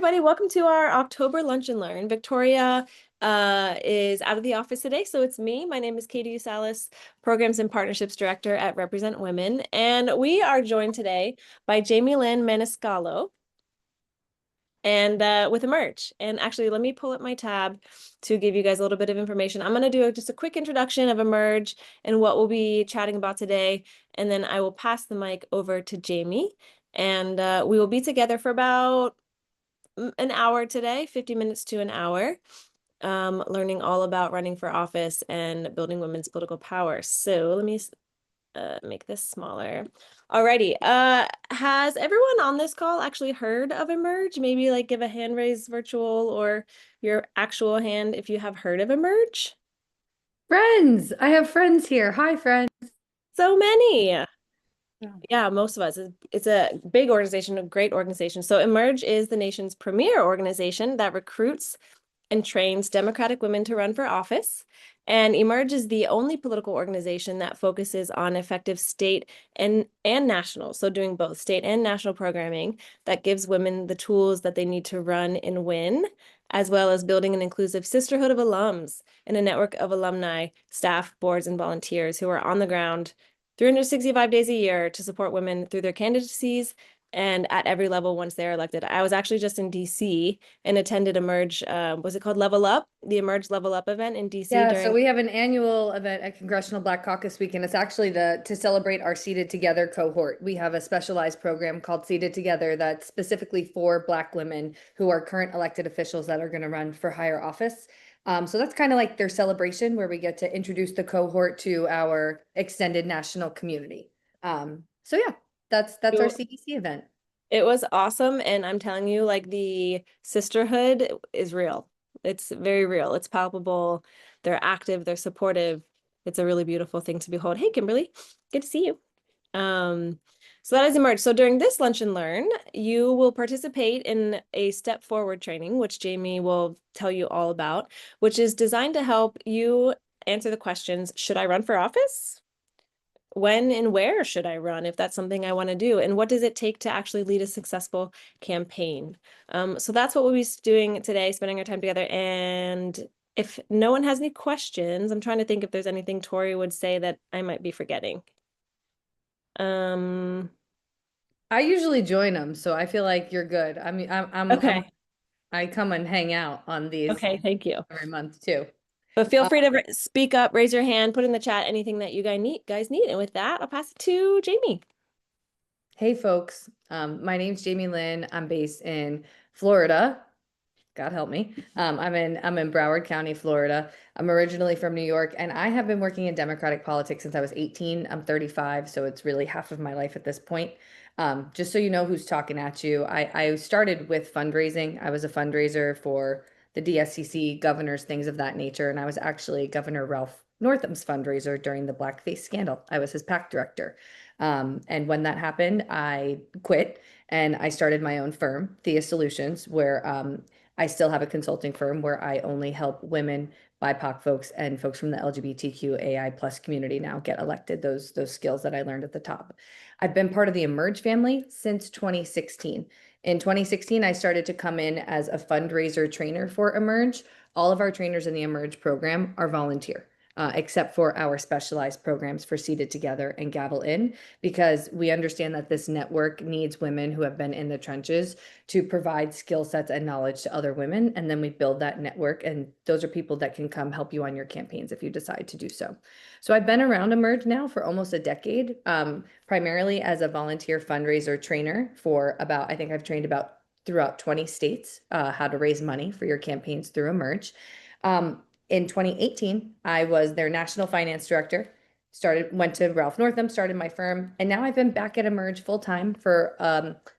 everybody. Welcome to our October Lunch and Learn. Victoria is out of the office today, so it's me. My name is Katie Salas, Programs and Partnerships Director at Represent Women, and we are joined today by Lynn Maniscalco and with Emerge. And actually, let me pull up my tab to give you guys a little bit of information. I'm going to do just a quick introduction of Emerge and what we'll be chatting about today, and then I will pass the mic over to Jamie, and we will be together for about an hour today, 50 minutes to an hour, learning all about running for office and building women's political power. So let me make this smaller. Alrighty. Has everyone on this call actually heard of Emerge? Maybe like give a hand raise virtual or your actual hand if you have heard of Emerge. Friends, I have friends here. Hi, friends. So many. Yeah. Yeah, most of us. It's a big organization, a great organization. So Emerge is the nation's premier organization that recruits and trains Democratic women to run for office. And Emerge is the only political organization that focuses on effective state and national, so doing both state and national programming that gives women the tools that they need to run and win, as well as building an inclusive sisterhood of alums and a network of alumni, staff, boards, and volunteers who are on the ground 365 days a year to support women through their candidacies and at every level once they're elected. I was actually just in DC and attended Emerge, was it called Level Up? The Emerge Level Up event in DC Yeah, during. so we have an annual event at Congressional Black Caucus Week, and it's actually to celebrate our Seated Together cohort. We have a specialized program called Seated Together that's specifically for Black women who are current elected officials that are going to run for higher office. So that's kind of like their celebration where we get to introduce the cohort to our extended national community. So yeah, that's our CDC event. It was awesome. And I'm telling you, like the sisterhood is real. It's very real. It's palpable. They're active, they're supportive. It's a really beautiful thing to behold. Hey, Kimberly, good to see you. Um, so that is Emerge. So during this Lunch and Learn, you will participate in a step forward training, which Jamie will tell you all about, which is designed to help you answer the questions, should I run for office? When and where should I run if that's something I want to do? And what does it take to actually lead a successful campaign? So that's what we'll be doing today, spending our time together. And if no one has any questions, I'm trying to think if there's anything Tori would say that I might be forgetting. Um, I usually join them, so I feel like you're good. I mean, okay. I come and hang out on these Okay, thank you. every month too. But feel Uh, free to speak up, raise your hand, put in the chat anything that you guys need. And with that, I'll pass it to Jamie. Hey folks, my name's Jamie Lynn. I'm based in Florida. God help me. I'm in Broward County, Florida. I'm originally from New York, and I have been working in Democratic politics since I was 18. I'm 35, so it's really half of my life at this point. Just so you know who's talking at you, I started with fundraising. I was a fundraiser for the DSCC, governors, things of that nature, and I was actually Governor Ralph Northam's fundraiser during the blackface scandal. I was his PAC director. And when that happened, I quit and I started my own firm, Thea Solutions, where I still have a consulting firm where I only help women, BIPOC folks, and folks from the LGBTQAI plus community now get elected, those skills that I learned at the top. I've been part of the Emerge family since 2016. In 2016, I started to come in as a fundraiser trainer for Emerge. All of our trainers in the Emerge program are volunteer. Except for our specialized programs for Seated Together and Gavel In, because we understand that this network needs women who have been in the trenches to provide skill sets and knowledge to other women. And then we build that network, and those are people that can come help you on your campaigns if you decide to do so. So I've been around Emerge now for almost a decade, primarily as a volunteer fundraiser trainer for I think I've trained about throughout 20 states how to raise money for your campaigns through Emerge. In 2018, I was their national finance director, went to Ralph Northam, started my firm, and now I've been back at Emerge full time for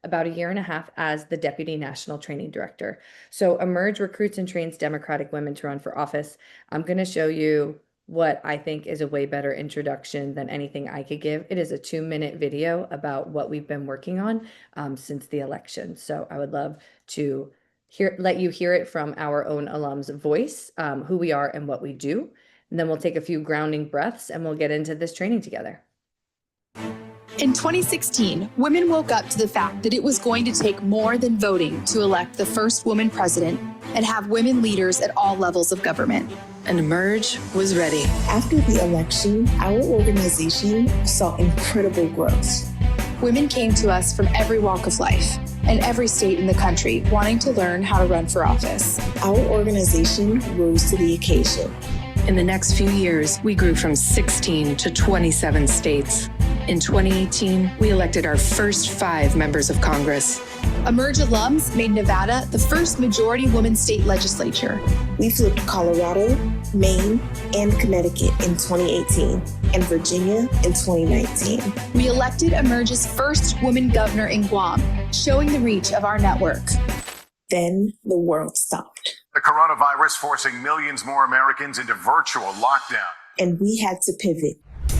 about a year and a half as the deputy national training director. So Emerge recruits and trains Democratic women to run for office. I'm going to show you what I think is a way better introduction than anything I could give. It is a 2-minute video about what we've been working on since the election. So I would love to let you hear it from our own alums' voice, who we are and what we do. And then we'll take a few grounding breaths and we'll get into this training together. In 2016, women woke up to the fact that it was going to take more than voting to elect the first woman president and have women leaders at all levels of government. And Emerge was ready. After the election, our organization saw incredible growth. Women came to us from every walk of life and every state in the country wanting to learn how to run for office. Our organization rose to the occasion. In the next few years, we grew from 16 to 27 states. In 2018, we elected our first 5 members of Congress. Emerge alums made Nevada the first majority woman state legislature. We flipped Colorado, Maine, and Connecticut in 2018, and Virginia in 2019. We elected Emerge's first woman governor in Guam, showing the reach of our network. Then the world stopped. The coronavirus forcing millions more Americans into virtual lockdown. And we had to pivot.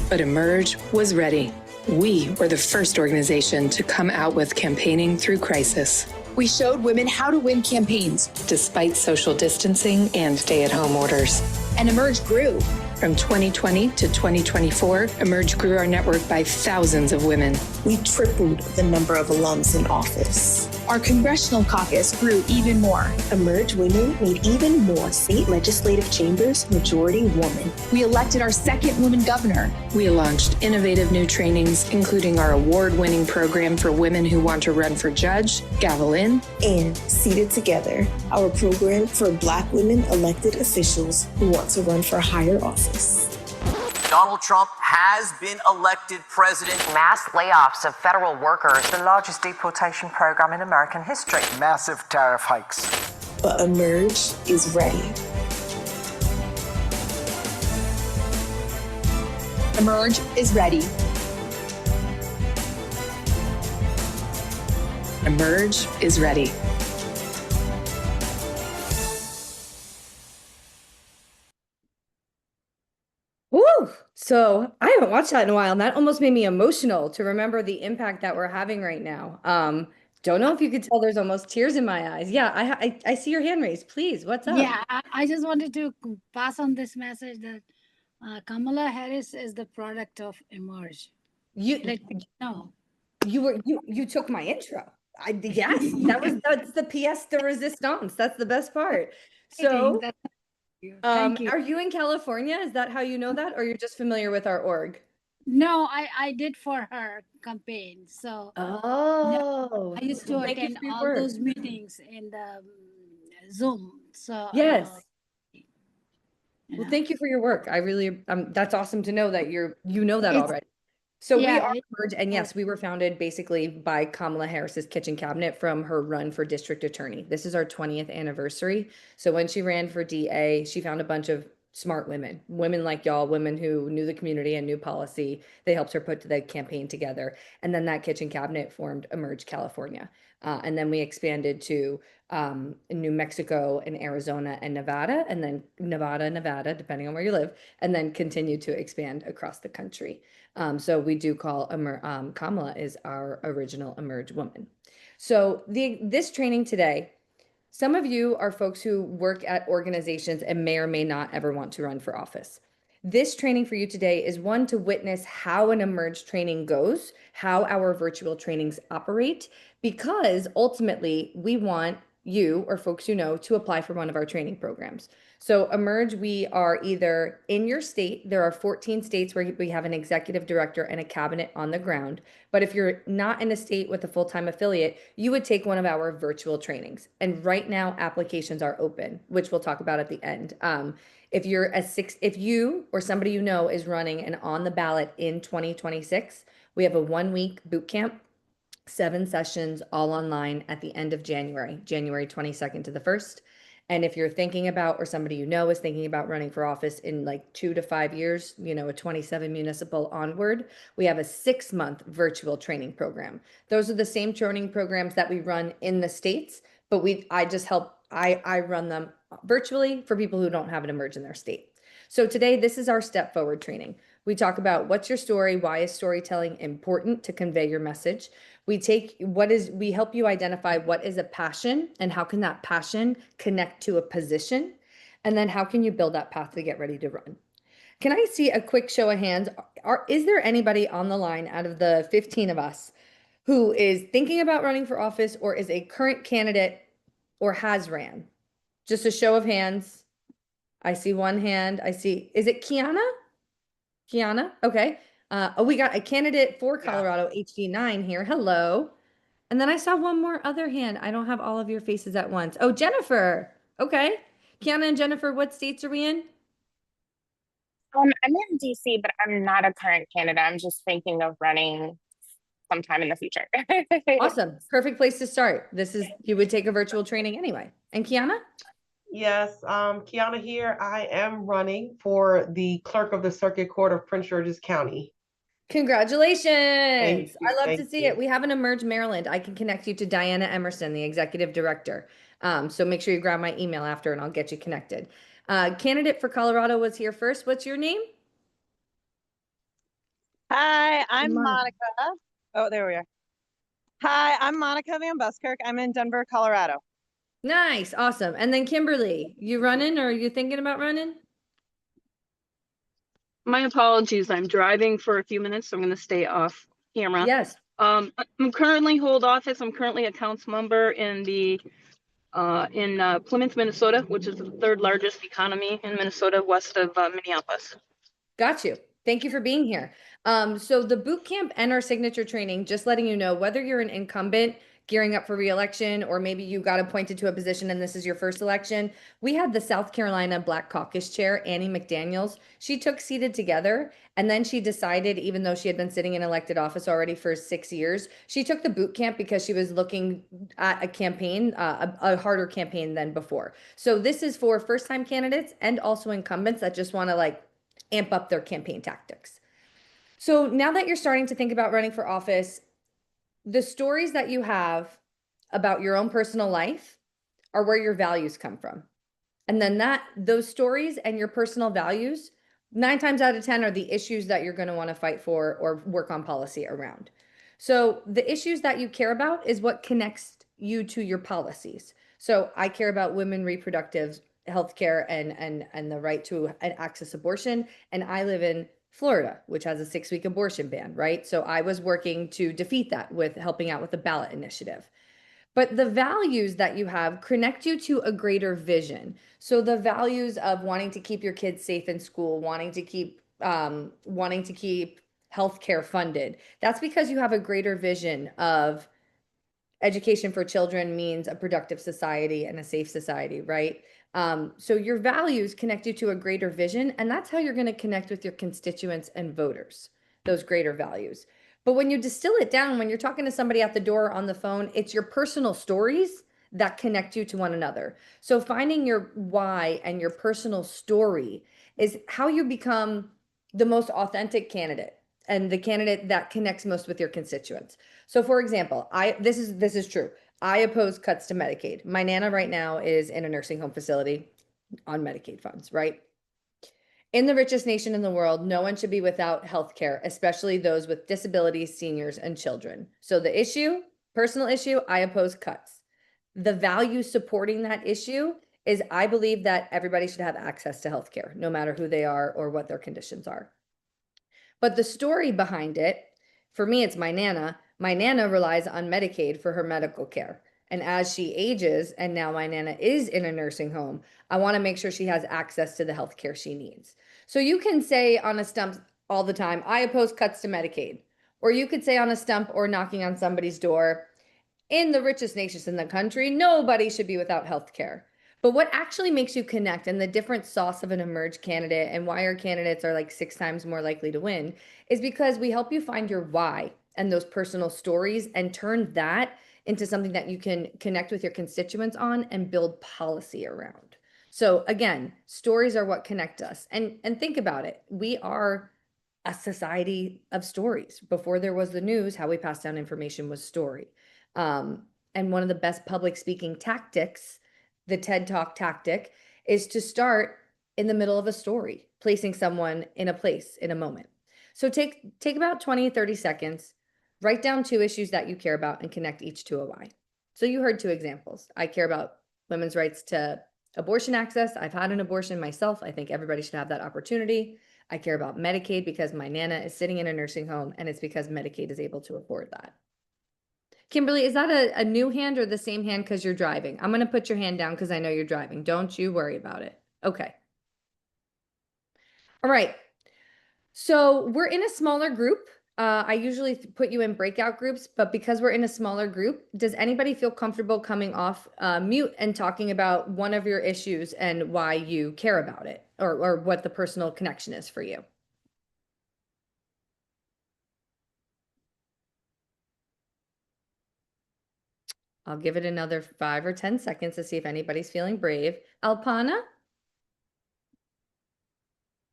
But Emerge was ready. We were the first organization to come out with campaigning through crisis. We showed women how to win campaigns, despite social distancing and stay-at-home orders. And Emerge grew. From 2020 to 2024, Emerge grew our network by thousands of women. We tripled the number of alums in office. Our congressional caucus grew even more. Emerge women made even more state legislative chambers majority woman. We elected our second woman governor. We launched innovative new trainings, including our award-winning program for women who want to run for judge, Gavel In. And Seated Together, our program for Black women elected officials who want to run for higher office. Donald Trump has been elected president. Mass layoffs of federal workers, the largest deportation program in American history. Massive tariff hikes. But Emerge is ready. Emerge is ready. Emerge is ready. Woo! So I haven't watched that in a while, and that almost made me emotional to remember the impact that we're having right now. Don't know if you could tell there's almost tears in my eyes. Yeah, I see your hand raised. Please, what's up? Yeah, I just wanted to pass on this message that Kamala Harris is the product of Emerge. You know. You took my intro. Yes, that's the pièce de résistance. That's the best part. So Thank you. Are you in California? Is that how you know that, or you're just familiar with our org? No, I did for her campaign. So I used to attend all those meetings in the Zoom. So yes. Well, thank you for your work. I really that's awesome to know that you know that already. So we are Emerge, and yes, we were founded basically by Kamala Harris's kitchen cabinet from her run for district attorney. This is our 20th anniversary. So when she ran for DA, she found a bunch of smart women like y'all, women who knew the community and knew policy. They helped her put the campaign together. And then that kitchen cabinet formed Emerge California. And then we expanded to New Mexico and Arizona and Nevada, and then Nevada, depending on where you live, and then continue to expand across the country. So we do call Kamala is our original Emerge woman. So this training today, some of you are folks who work at organizations and may or may not ever want to run for office. This training for you today is one to witness how an Emerge training goes, how our virtual trainings operate, because ultimately we want you or folks you know to apply for one of our training programs. So Emerge, we are either in your state. There are 14 states where we have an executive director and a cabinet on the ground. But if you're not in a state with a full-time affiliate, you would take one of our virtual trainings. And right now applications are open, which we'll talk about at the end. If you or somebody you know is running and on the ballot in 2026, we have a 1-week boot camp, 7 sessions, all online at the end of January 22nd to the 1st. And if you're thinking about, or somebody you know is thinking about running for office in like 2 to 5 years, a 27 municipal onward, we have a 6-month virtual training program. Those are the same training programs that we run in the States, but I run them virtually for people who don't have an Emerge in their state. So today, this is our step forward training. We talk about what's your story, why is storytelling important to convey your message. We help you identify what is a passion and how can that passion connect to a position, and then how can you build that path to get ready to run. Can I see a quick show of hands? Is there anybody on the line out of the 15 of us who is thinking about running for office or is a current candidate or has ran? Just a show of hands. I see one hand. I see, is it Kiana? Kiana? Okay. Oh, we got a candidate for Colorado HD9 here. Hello. And then I saw one more other hand. I don't have all of your faces at once. Oh, Jennifer. Okay. Kiana and Jennifer, what states are we in? I'm in DC, but I'm not a current candidate. I'm just thinking of running sometime in the future. Awesome. Perfect place to start. You would take a virtual training anyway. And Kiana? Yes, Kiana here. I am running for the clerk of the Circuit Court of Prince George's County. Congratulations. I love to see you. it. We have an Emerge Maryland. I can connect you to Diana Emerson, the executive director. So make sure you grab my email after and I'll get you connected. Candidate for Colorado was here first. What's your name? Hi, I'm Monica. Oh, there we are. Hi, I'm Monica Van Buskirk. I'm in Denver, Colorado. Nice. Awesome. And then Kimberly, you running or are you thinking about running? My apologies. I'm driving for a few minutes, so I'm going to stay off camera. Yes. I'm currently hold office. I'm currently a council member in the Plymouth, Minnesota, which is the third largest economy in Minnesota, west of Minneapolis. Got you. Thank you for being here. So the boot camp and our signature training, just letting you know, whether you're an incumbent gearing up for re-election, or maybe you got appointed to a position and this is your first election. We had the South Carolina Black Caucus chair, Annie McDaniels. She took seated together and then she decided, even though she had been sitting in elected office already for 6 years, she took the boot camp because she was looking at a campaign, a harder campaign than before. So this is for first-time candidates and also incumbents that just want to amp up their campaign tactics. So now that you're starting to think about running for office, the stories that you have about your own personal life are where your values come from. And then those stories and your personal values, 9 times out of 10 are the issues that you're going to want to fight for or work on policy around. So the issues that you care about is what connects you to your policies. So I care about women reproductive healthcare and the right to access abortion. And I live in Florida, which has a 6-week abortion ban, right? So I was working to defeat that with helping out with the ballot initiative. But the values that you have connect you to a greater vision. So the values of wanting to keep your kids safe in school, wanting to keep healthcare funded, that's because you have a greater vision of education for children means a productive society and a safe society, right? So your values connect you to a greater vision, and that's how you're going to connect with your constituents and voters, those greater values. But when you distill it down, when you're talking to somebody at the door on the phone, it's your personal stories that connect you to one another. So finding your why and your personal story is how you become the most authentic candidate and the candidate that connects most with your constituents. So for example, this is true. I oppose cuts to Medicaid. My Nana right now is in a nursing home facility on Medicaid funds, right? In the richest nation in the world, no one should be without health care, especially those with disabilities, seniors, and children. So the issue, personal issue, I oppose cuts. The value supporting that issue is I believe that everybody should have access to health care, no matter who they are or what their conditions are. But the story behind it, for me, it's my Nana. My Nana relies on Medicaid for her medical care. And as she ages, and now my Nana is in a nursing home, I want to make sure she has access to the health care she needs. So you can say on a stump all the time, I oppose cuts to Medicaid. Or you could say on a stump or knocking on somebody's door, in the richest nations in the country, nobody should be without health care. But what actually makes you connect and the different sauce of an Emerge candidate and why our candidates are 6 times more likely to win is because we help you find your why and those personal stories and turn that into something that you can connect with your constituents on and build policy around. So again, stories are what connect us. And think about it. We are a society of stories. Before there was the news, how we pass down information was story. And one of the best public speaking tactics, the TED Talk tactic, is to start in the middle of a story, placing someone in a place, in a moment. So take about 20, 30 seconds, write down 2 issues that you care about and connect each to a why. So you heard 2 examples. I care about women's rights to abortion access. I've had an abortion myself. I think everybody should have that opportunity. I care about Medicaid because my Nana is sitting in a nursing home, and it's because Medicaid is able to afford that. Kimberly, is that a new hand or the same hand because you're driving? I'm going to put your hand down because I know you're driving. Don't you worry about it. Okay. All right. So we're in a smaller group. I usually put you in breakout groups, but because we're in a smaller group, does anybody feel comfortable coming off mute and talking about one of your issues and why you care about it, or what the personal connection is for you? I'll give it another 5 or 10 seconds to see if anybody's feeling brave. Alpana?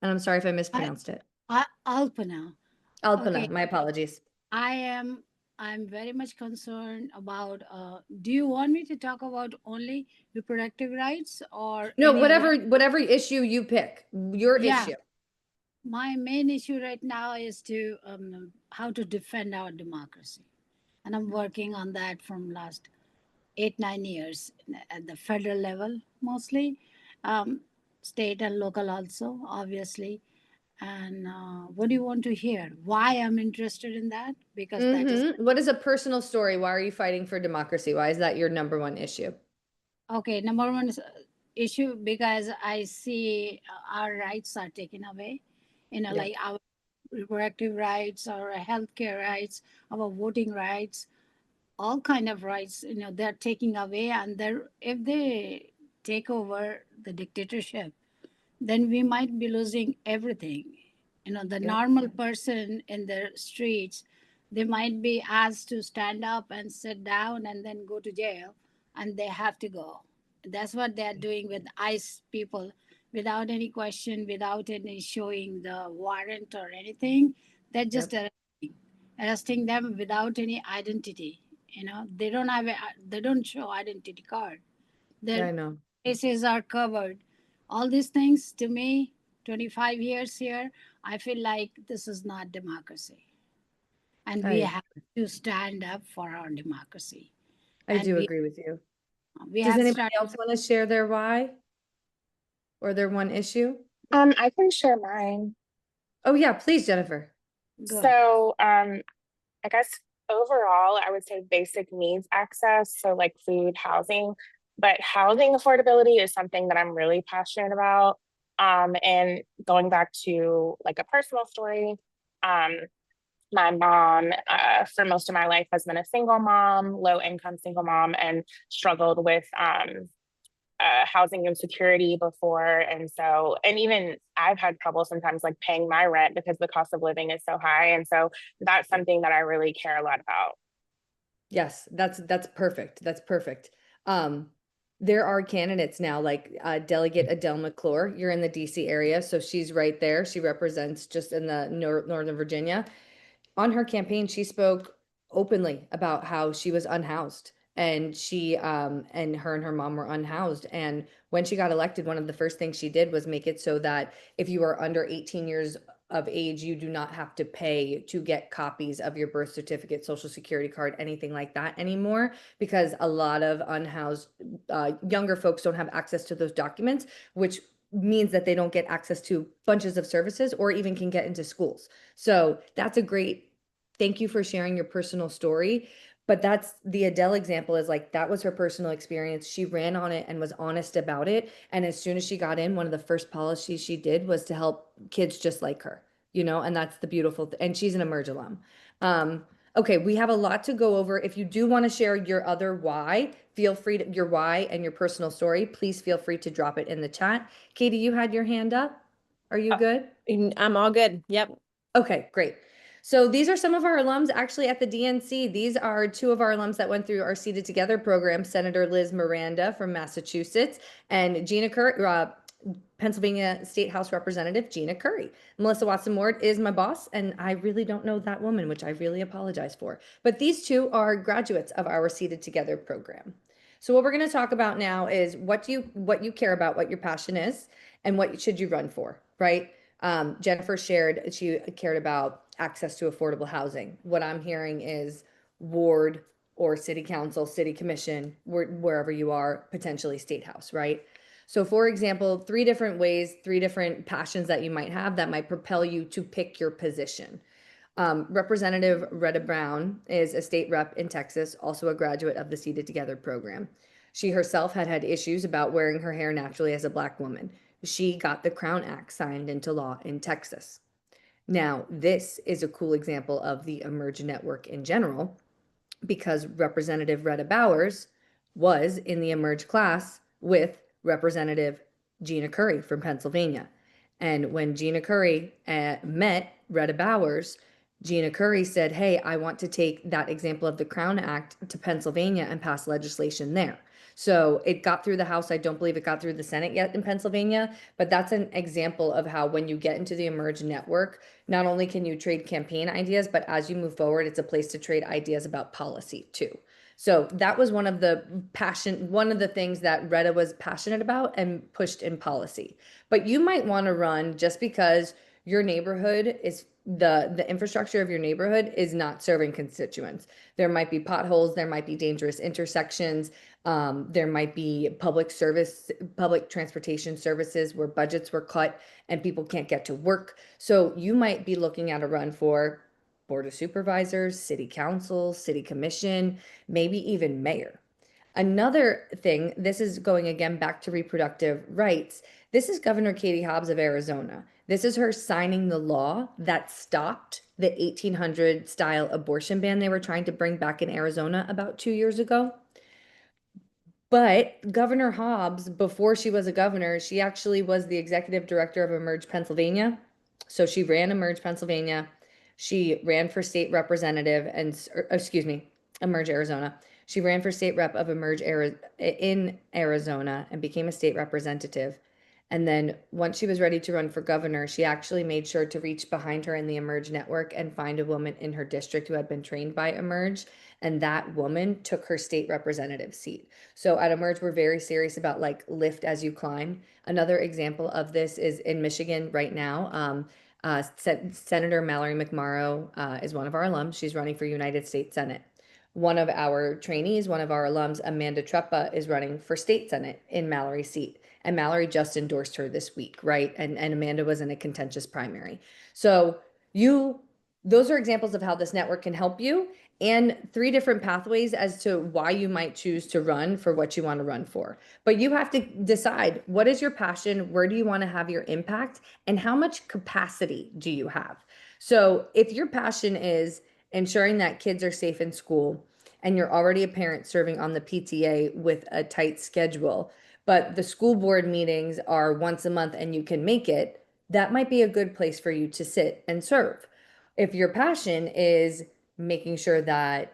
And I'm sorry if I mispronounced it. Alpana. Alpana, Okay. my apologies. I'm very much concerned about, do you want me to talk about only reproductive rights or No, any other? whatever issue you pick, your issue. My main issue right now is to how to defend our democracy. And I'm working on that from last 8-9 years at the federal level mostly, state and local also, obviously. And what do you want to hear? Why I'm interested in that? Because that is What is a personal story? Why are you fighting for democracy? Why is that your number one issue? okay. Number one is, issue because I see our rights are taken away. Like our reproductive rights, our healthcare rights, our voting rights, all kind of rights. They're taking away, and if they take over the dictatorship, then we might be losing everything. The normal person in the streets, they might be asked to stand up and sit down and then go to jail, and they have to go. That's what they're doing with ICE people, without any question, without any showing the warrant or anything. They're just arresting them without any identity. They don't have they don't show identity card. Their I know. faces are covered. All these things, to me, 25 years here, I feel like this is not democracy. And we have to stand up for our democracy. I do agree with you. We Does have anybody else want to share their why or their one issue? I can share mine. Oh yeah, please, Jennifer. So, I guess overall, I would say basic needs access, so like food, housing, but housing affordability is something that I'm really passionate about. And going back to like a personal story, my mom, for most of my life, has been a single mom, low income single mom, and struggled with housing insecurity before. And even I've had trouble sometimes like paying my rent because the cost of living is so high. And so that's something that I really care a lot about. Yes, that's perfect. That's perfect. There are candidates now, like Delegate Adele McClure. You're in the DC area, so she's right there. She represents just in the Northern Virginia. On her campaign, she spoke openly about how she was unhoused, and she and her mom were unhoused. And when she got elected, one of the first things she did was make it so that if you are under 18 years of age, you do not have to pay to get copies of your birth certificate, social security card, anything like that anymore, because a lot of unhoused younger folks don't have access to those documents, which means that they don't get access to bunches of services or even can get into schools. So that's a great, thank you for sharing your personal story. But that's the Adele example, is like, that was her personal experience. She ran on it and was honest about it. And as soon as she got in, one of the first policies she did was to help kids just like her, and that's the beautiful and she's an Emerge alum. Okay, we have a lot to go over. If you do want to share your other why, feel free to, your why and your personal story, please feel free to drop it in the chat. Katie, you had your hand up. Are you good? I'm all good. Yep. Okay, great. So these are some of our alums actually at the DNC. These are two of our alums that went through our Seated Together program, Senator Liz Miranda from Massachusetts and Gina Curry, Pennsylvania State House Representative Gina Curry. Melissa Watson Ward is my boss, and I really don't know that woman, which I really apologize for. But these two are graduates of our Seated Together program. So what we're going to talk about now is what you care about, what your passion is, and what should you run for, right? Jennifer shared she cared about access to affordable housing. What I'm hearing is ward or city council, city commission, wherever you are, potentially state house, right? So for example, 3 different ways, 3 different passions that you might have that might propel you to pick your position. Representative Retta Brown is a state rep in Texas, also a graduate of the Seated Together program. She herself had issues about wearing her hair naturally as a Black woman. She got the Crown Act signed into law in Texas. Now, this is a cool example of the Emerge Network in general, because Representative Retta Bowers was in the Emerge class with Representative Gina Curry from Pennsylvania. And when Gina Curry met Retta Bowers, Gina Curry said, hey, I want to take that example of the Crown Act to Pennsylvania and pass legislation there. So it got through the House. I don't believe it got through the Senate yet in Pennsylvania, but that's an example of how when you get into the Emerge Network, not only can you trade campaign ideas, but as you move forward, it's a place to trade ideas about policy too. So that was one of the things that Retta was passionate about and pushed in policy. But you might want to run just because your neighborhood is the infrastructure of your neighborhood is not serving constituents. There might be potholes, there might be dangerous intersections, there might be public transportation services where budgets were cut and people can't get to work. So you might be looking at a run for Board of Supervisors, City Council, City Commission, maybe even mayor. Another thing, this is going again back to reproductive rights. This is Governor Katie Hobbs of Arizona. This is her signing the law that stopped the 1800 style abortion ban they were trying to bring back in Arizona about 2 years ago. But Governor Hobbs, before she was a governor, she actually was the executive director of Emerge Pennsylvania. So she ran Emerge Pennsylvania. She ran for state representative Emerge Arizona. She ran for state rep of Emerge in Arizona and became a state representative. And then once she was ready to run for governor, she actually made sure to reach behind her in the Emerge network and find a woman in her district who had been trained by Emerge. And that woman took her state representative seat. So at Emerge, we're very serious about like lift as you climb. Another example of this is in Michigan right now. Senator Mallory McMorrow is one of our alums. She's running for United States Senate. One of our trainees, one of our alums, Amanda Treppa, is running for state Senate in Mallory's seat. And Mallory just endorsed her this week, right? And Amanda was in a contentious primary. So those are examples of how this network can help you, and 3 different pathways as to why you might choose to run for what you want to run for. But you have to decide, what is your passion? Where do you want to have your impact? And how much capacity do you have? So if your passion is ensuring that kids are safe in school, and you're already a parent serving on the PTA with a tight schedule, but the school board meetings are once a month and you can make it, that might be a good place for you to sit and serve. If your passion is making sure that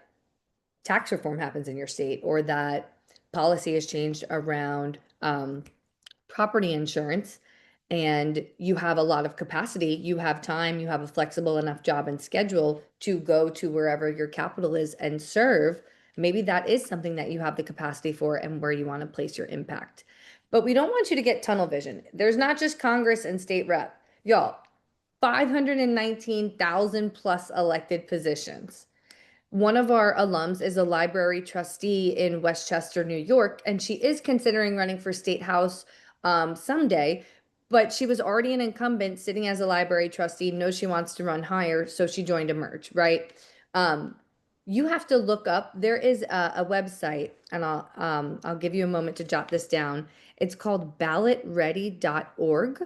tax reform happens in your state, or that policy has changed around property insurance, and you have a lot of capacity, you have time, you have a flexible enough job and schedule to go to wherever your capital is and serve, maybe that is something that you have the capacity for and where you want to place your impact. But we don't want you to get tunnel vision. There's not just Congress and state rep. Y'all, 519,000 plus elected positions. One of our alums is a library trustee in Westchester, New York, and she is considering running for state house someday, but she was already an incumbent sitting as a library trustee, knows she wants to run higher, so she joined Emerge, right? You have to look up, there is a website, and I'll give you a moment to jot this down. It's called ballotready.org.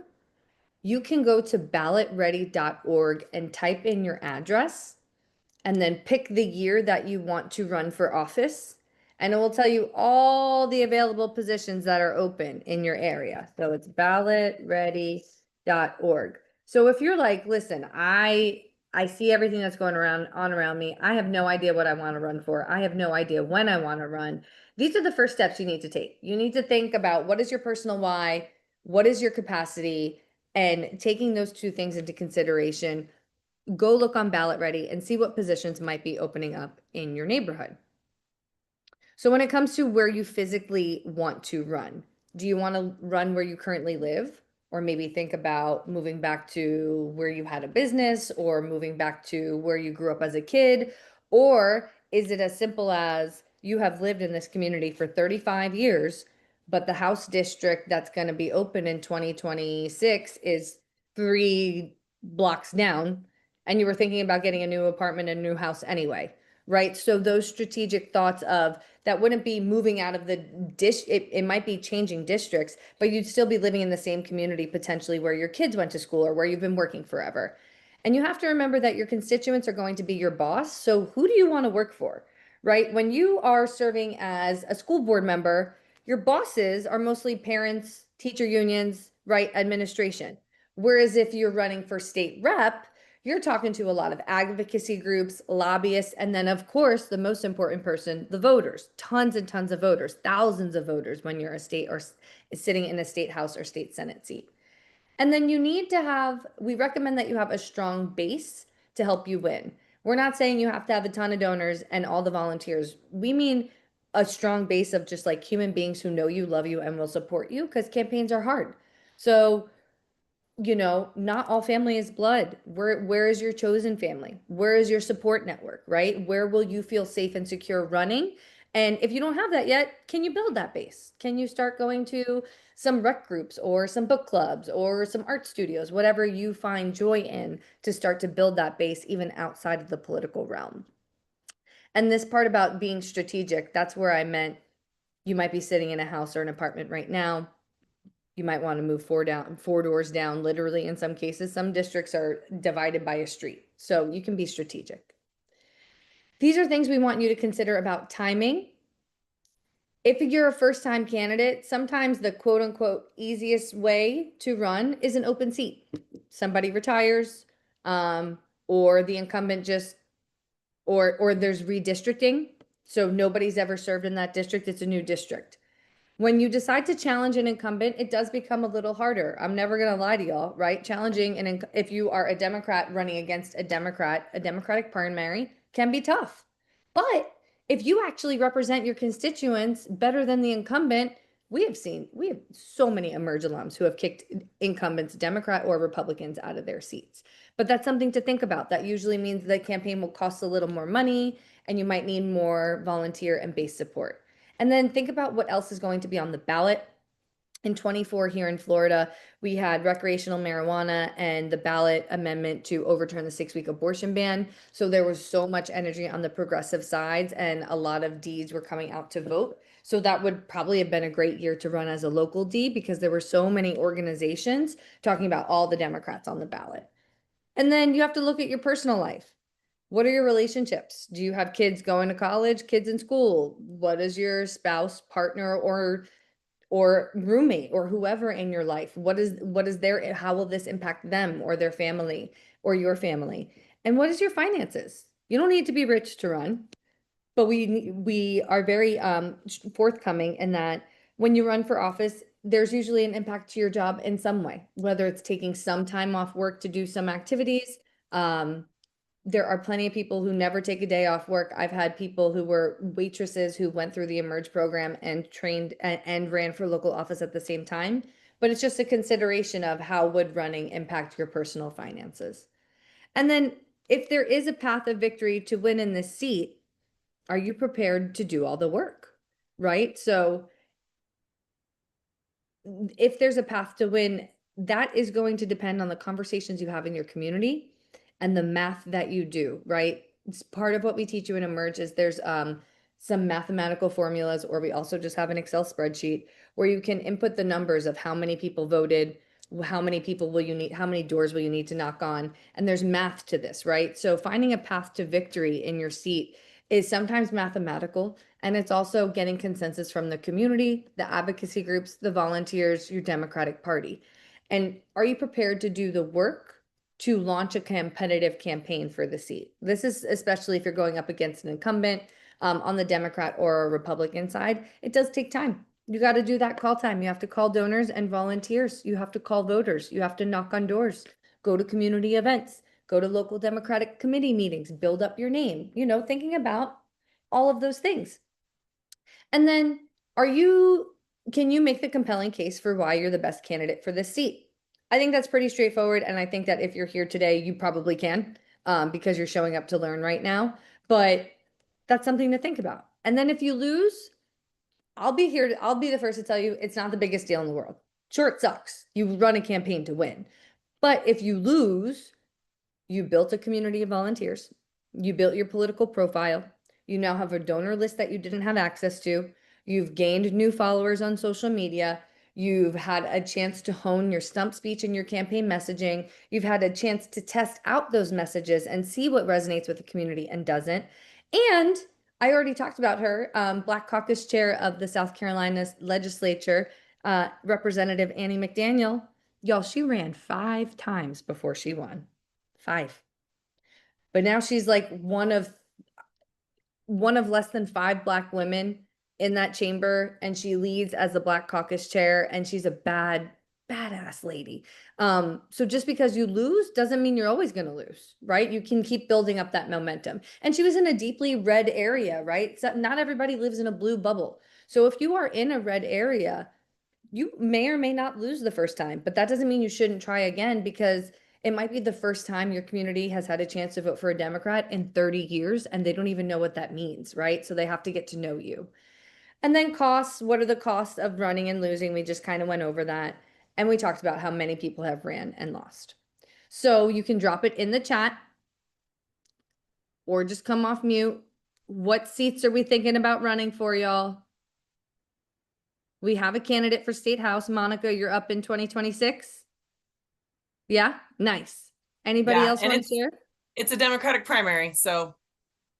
You can go to ballotready.org and type in your address and then pick the year that you want to run for office. And it will tell you all the available positions that are open in your area. So it's ballotready.org. So if you're like, listen, I see everything that's going around me. I have no idea what I want to run for. I have no idea when I want to run. These are the first steps you need to take. You need to think about, what is your personal why? What is your capacity? And taking those 2 things into consideration, go look on Ballot Ready and see what positions might be opening up in your neighborhood. So when it comes to where you physically want to run, do you want to run where you currently live? Or maybe think about moving back to where you had a business, or moving back to where you grew up as a kid? Or is it as simple as, you have lived in this community for 35 years, but the House district that's going to be open in 2026 is 3 blocks down, and you were thinking about getting a new apartment, a new house anyway, right? So those strategic thoughts of that wouldn't be moving out of the it might be changing districts, but you'd still be living in the same community potentially where your kids went to school or where you've been working forever. And you have to remember that your constituents are going to be your boss. So who do you want to work for, right? When you are serving as a school board member, your bosses are mostly parents, teacher unions, right? Administration. Whereas if you're running for state rep, you're talking to a lot of advocacy groups, lobbyists, and then, of course, the most important person, the voters. Tons and tons of voters, thousands of voters when you're a state or sitting in a state house or state senate seat. And then you need to have, we recommend that you have a strong base to help you win. We're not saying you have to have a ton of donors and all the volunteers. We mean a strong base of just like human beings who know you, love you, and will support you, because campaigns are hard. So, not all family is blood. Where is your chosen family? Where is your support network, right? Where will you feel safe and secure running? And if you don't have that yet, can you build that base? Can you start going to some rec groups or some book clubs or some art studios, whatever you find joy in, to start to build that base even outside of the political realm? And this part about being strategic, that's where I meant you might be sitting in a house or an apartment right now. You might want to move 4 doors down, literally in some cases. Some districts are divided by a street, so you can be strategic. These are things we want you to consider about timing. If you're a first-time candidate, sometimes the quote-unquote easiest way to run is an open seat. Somebody retires, or the incumbent just, or there's redistricting, so nobody's ever served in that district. It's a new district. When you decide to challenge an incumbent, it does become a little harder. I'm never going to lie to y'all, right? Challenging if you are a Democrat running against a Democratic primary can be tough. But if you actually represent your constituents better than the incumbent, we have so many Emerge alums who have kicked incumbents, Democrat or Republicans, out of their seats. But that's something to think about. That usually means the campaign will cost a little more money and you might need more volunteer and base support. And then think about what else is going to be on the ballot. In 24 here in Florida, we had recreational marijuana and the ballot amendment to overturn the 6-week abortion ban. So there was so much energy on the progressive sides and a lot of Ds were coming out to vote. So that would probably have been a great year to run as a local D, because there were so many organizations talking about all the Democrats on the ballot. And then you have to look at your personal life. What are your relationships? Do you have kids going to college, kids in school? What is your spouse, partner, or roommate or whoever in your life? What is their, how will this impact them or their family or your family? And what is your finances? You don't need to be rich to run, but we are very forthcoming in that when you run for office, there's usually an impact to your job in some way, whether it's taking some time off work to do some activities. There are plenty of people who never take a day off work. I've had people who were waitresses who went through the Emerge program and trained and ran for local office at the same time. But it's just a consideration of how would running impact your personal finances. And then if there is a path of victory to win in this seat, are you prepared to do all the work, right? So if there's a path to win, that is going to depend on the conversations you have in your community and the math that you do, right? It's part of what we teach you in Emerge is there's some mathematical formulas, or we also just have an Excel spreadsheet where you can input the numbers of how many people voted, how many people will you need, how many doors will you need to knock on, and there's math to this, right? So finding a path to victory in your seat is sometimes mathematical, and it's also getting consensus from the community, the advocacy groups, the volunteers, your Democratic Party. And are you prepared to do the work to launch a competitive campaign for the seat? This is especially if you're going up against an incumbent on the Democrat or a Republican side. It does take time. You got to do that call time. You have to call donors and volunteers. You have to call voters. You have to knock on doors, go to community events, go to local Democratic committee meetings, build up your name, thinking about all of those things. And then can you make the compelling case for why you're the best candidate for this seat? I think that's pretty straightforward. And I think that if you're here today, you probably can, because you're showing up to learn right now, but that's something to think about. And then if you lose, I'll be the first to tell you it's not the biggest deal in the world. Sure, it sucks. You run a campaign to win. But if you lose, you built a community of volunteers. You built your political profile. You now have a donor list that you didn't have access to. You've gained new followers on social media. You've had a chance to hone your stump speech and your campaign messaging. You've had a chance to test out those messages and see what resonates with the community and doesn't. And I already talked about her, Black Caucus Chair of the South Carolina Legislature, Representative Annie McDaniel. Y'all, she ran 5 times before she won. 5. But now she's like one of less than 5 Black women in that chamber, and she leads as the Black Caucus Chair, and she's a badass lady. So just because you lose doesn't mean you're always going to lose, right? You can keep building up that momentum. And she was in a deeply red area, right? So not everybody lives in a blue bubble. So if you are in a red area, you may or may not lose the first time, but that doesn't mean you shouldn't try again, because it might be the first time your community has had a chance to vote for a Democrat in 30 years, and they don't even know what that means, right? So they have to get to know you. And then costs, what are the costs of running and losing? We just kind of went over that. And we talked about how many people have ran and lost. So you can drop it in the chat or just come off mute. What seats are we thinking about running for, y'all? We have a candidate for State House. Monica, you're up in 2026? Yeah? Nice. Anybody else want to share? It's a Democratic primary, so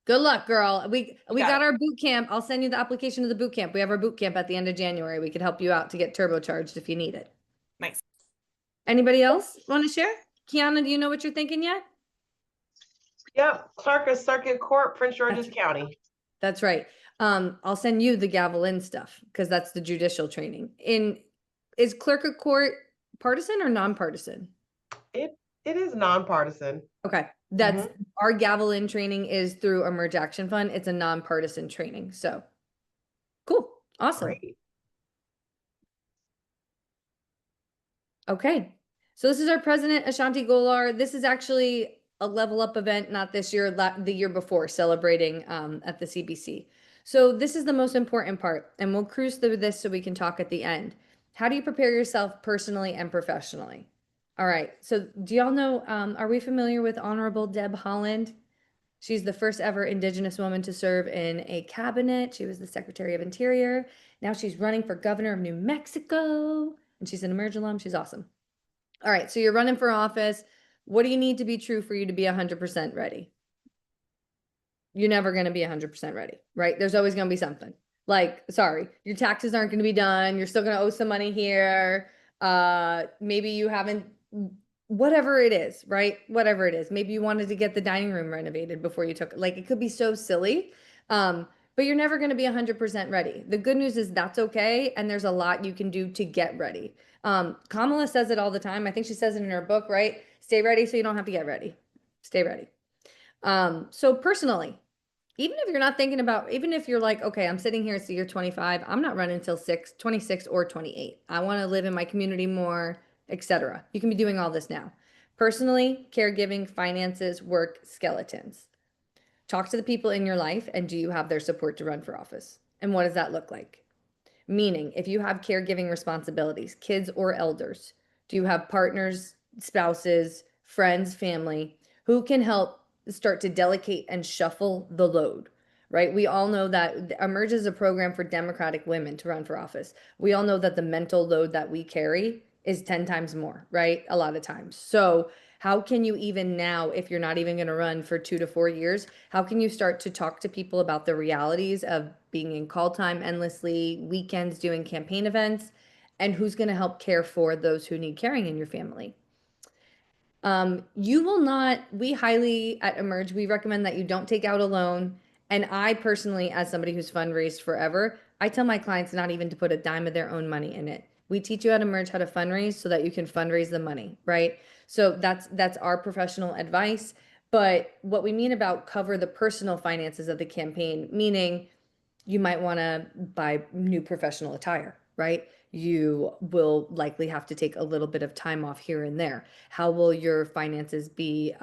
good luck, girl. We got our boot camp. I'll send you the application to the boot camp. We have our boot camp at the end of January. We could help you out to get turbocharged if you need it. Nice. Anybody else want to share? Kiana, do you know what you're thinking yet? Yep, Clerk of Circuit Court, Prince George's County. That's right. I'll send you the gavel in stuff because that's the judicial training. Is clerk of court partisan or nonpartisan? It is nonpartisan. Okay. That's our gavel in training is through Emerge Action Fund. It's a nonpartisan training. So cool. Awesome. Great. Okay. So this is our president, Ashanti Golar. This is actually a level up event, not this year, the year before, celebrating at the CBC. So this is the most important part, and we'll cruise through this so we can talk at the end. How do you prepare yourself personally and professionally? All right. So do y'all know, are we familiar with Honorable Deb Haaland? She's the first ever Indigenous woman to serve in a cabinet. She was the Secretary of Interior. Now she's running for governor of New Mexico, and she's an Emerge alum. She's awesome. All right. So you're running for office. What do you need to be true for you to be 100% ready? You're never going to be 100% ready, right? There's always going to be something. Like, sorry, your taxes aren't going to be done. You're still going to owe some money here. Maybe you haven't, whatever it is, right? Whatever it is. Maybe you wanted to get the dining room renovated before you took, like, it could be so silly. But you're never going to be 100% ready. The good news is that's okay. And there's a lot you can do to get ready. Kamala says it all the time. I think she says it in her book, right? Stay ready so you don't have to get ready. Stay ready. So personally, even if you're not thinking about, even if you're like, okay, I'm sitting here, it's the year 25, I'm not running until 26 or 28. I want to live in my community more, etc. You can be doing all this now. Personally, caregiving, finances, work, skeletons. Talk to the people in your life, and do you have their support to run for office? And what does that look like? Meaning, if you have caregiving responsibilities, kids or elders, do you have partners, spouses, friends, family, who can help start to delegate and shuffle the load, right? We all know that Emerge is a program for Democratic women to run for office. We all know that the mental load that we carry is 10 times more, right? A lot of times. So how can you even now, if you're not even going to run for 2 to 4 years, how can you start to talk to people about the realities of being in call time endlessly, weekends doing campaign events, and who's going to help care for those who need caring in your family? You will not, we highly at Emerge, we recommend that you don't take out a loan. And I personally, as somebody who's fundraised forever, I tell my clients not even to put a dime of their own money in it. We teach you at Emerge how to fundraise so that you can fundraise the money, right? So that's our professional advice. But what we mean about cover the personal finances of the campaign, meaning you might want to buy new professional attire, right? you will likely have to take a little bit of time off here and there. How will your finances be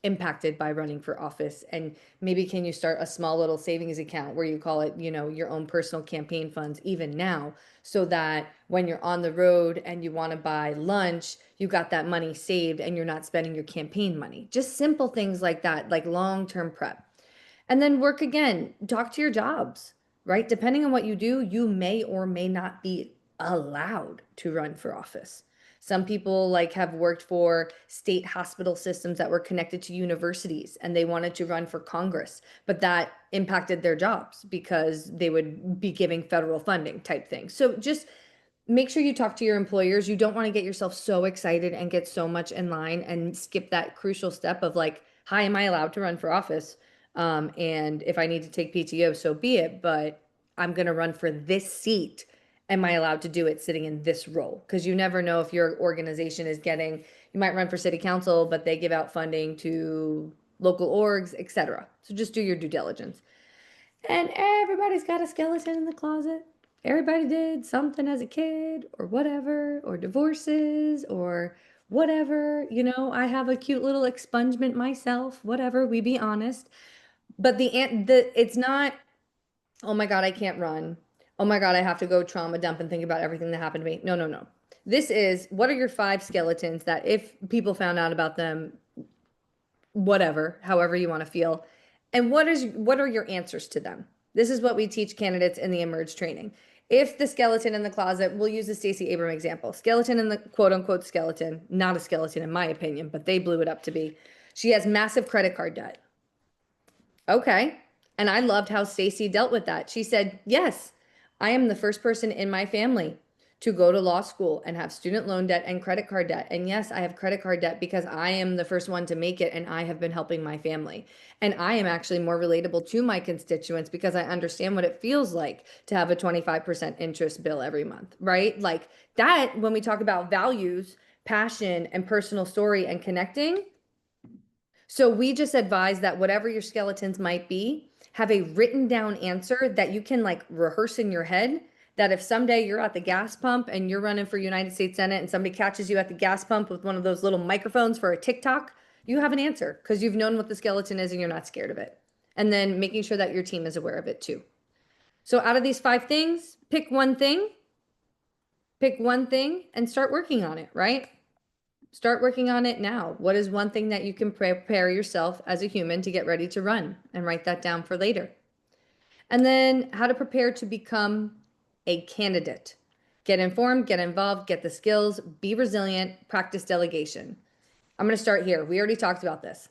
impacted by running for office? And maybe can you start a small little savings account where you call it, you know, your own personal campaign funds even now, so that when you're on the road and you want to buy lunch, you got that money saved and you're not spending your campaign money. Just simple things like that, like long-term prep. And then work again, talk to your jobs, right? Depending on what you do, you may or may not be allowed to run for office. Some people like have worked for state hospital systems that were connected to universities and they wanted to run for Congress, but that impacted their jobs because they would be giving federal funding type thing. So just make sure you talk to your employers. You don't want to get yourself so excited and get so much in line and skip that crucial step of like, hi, am I allowed to run for office? And if I need to take PTO, so be it, but I'm going to run for this seat. Am I allowed to do it sitting in this role? Because you never know if your organization is getting, you might run for city council, but they give out funding to local orgs, etc. So just do your due diligence. And everybody's got a skeleton in the closet. Everybody did something as a kid or whatever, or divorces or whatever. You know, I have a cute little expungement myself, whatever, we be honest. But it's not, oh my God, I can't run. Oh my God, I have to go trauma dump and think about everything that happened to me. No, no, no. This is, what are your 5 skeletons that if people found out about them, whatever, however you want to feel, and what are your answers to them? This is what we teach candidates in the Emerge training. If the skeleton in the closet, we'll use the Stacey Abram example. Skeleton in the quote unquote skeleton, not a skeleton in my opinion, but they blew it up to be. She has massive credit card debt. Okay. And I loved how Stacey dealt with that. She said, yes, I am the first person in my family to go to law school and have student loan debt and credit card debt. And yes, I have credit card debt because I am the first one to make it and I have been helping my family. And I am actually more relatable to my constituents because I understand what it feels like to have a 25% interest bill every month, right? Like that, when we talk about values, passion, and personal story and connecting. So we just advise that whatever your skeletons might be, have a written down answer that you can like rehearse in your head, that if someday you're at the gas pump and you're running for United States Senate and somebody catches you at the gas pump with one of those little microphones for a TikTok, you have an answer because you've known what the skeleton is and you're not scared of it. And then making sure that your team is aware of it too. So out of these 5 things, pick one thing and start working on it, right? Start working on it now. What is one thing that you can prepare yourself as a human to get ready to run, and write that down for later. And then how to prepare to become a candidate. Get informed, get involved, get the skills, be resilient, practice delegation. I'm going to start here. We already talked about this.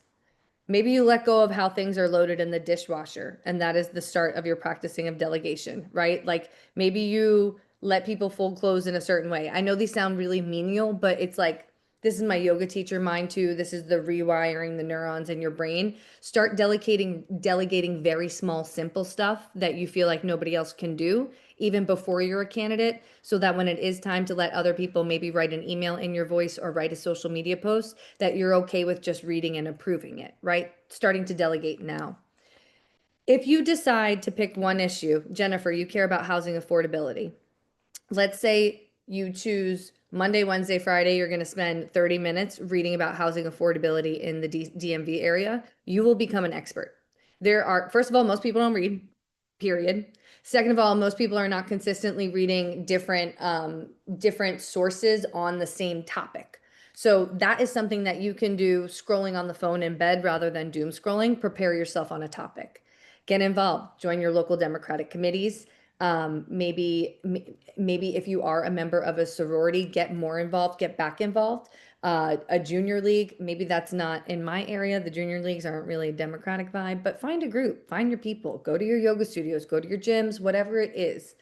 Maybe you let go of how things are loaded in the dishwasher, and that is the start of your practicing of delegation, right? Like maybe you let people fold clothes in a certain way. I know these sound really menial, but it's like, this is my yoga teacher mind too. This is the rewiring the neurons in your brain. Start delegating very small, simple stuff that you feel like nobody else can do, even before you're a candidate, so that when it is time to let other people maybe write an email in your voice or write a social media post, that you're okay with just reading and approving it, right? Starting to delegate now. If you decide to pick one issue, Jennifer, you care about housing affordability. Let's say you choose Monday, Wednesday, Friday, you're going to spend 30 minutes reading about housing affordability in the DMV area. You will become an expert. First of all, most people don't read, period. Second of all, most people are not consistently reading different sources on the same topic. So that is something that you can do scrolling on the phone in bed rather than doom scrolling. Prepare yourself on a topic. Get involved. Join your local Democratic committees. Maybe if you are a member of a sorority, get more involved, get back involved. A junior league, maybe that's not in my area. The junior leagues aren't really a Democratic vibe, but find a group, find your people, go to your yoga studios, go to your gyms, whatever it is.